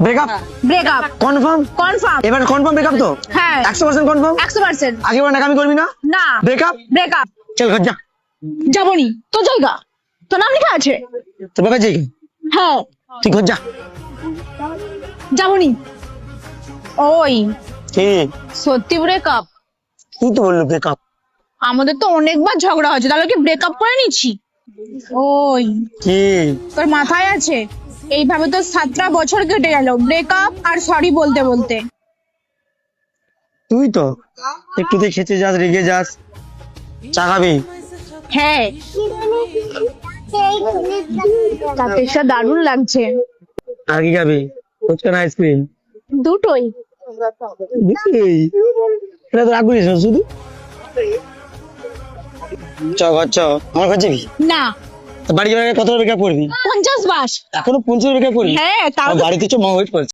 breakup breakup confirm confirm এবার confirm breakup তো হ্যাঁ 100% কনফার্ম 100% আগে বার নাকামি করবি না না ব্রেকআপ ব্রেকআপ চল ঘর যা যাবনি তো জায়গা তো নাম লেখা আছে তোর বাবা যাই হ্যাঁ তুই ঘর যা যাবনি ওই কি সত্যি ব্রেকআপ তুই তো বললো ব্রেকআপ আমাদের তো অনেকবার ঝগড়া হয়েছে তাহলে কি ব্রেকআপ করে নিচ্ছি ওই কি তোর মাথায় আছে এইভাবে তো 7টা বছর কেটে গেল ব্রেকআপ আর সরি বলতে বলতে তুই তো একটুতে খেতে যাস রেগে যাস চা খাবি হ্যাঁ তাতে দারুণ লাগছে আর কি খাবি ফুচকা না আইসক্রিম দুটোই এটা তো রাগ করিস না শুধু চ ঘর চ আমার ঘর যাবি না বাড়ি যাওয়ার আগে কত ব্রেকআপ করবি 50 বাস এখনো 50 ব্রেকআপ করবি হ্যাঁ তাও আমার বাড়িতে চ মা ওয়েট করছে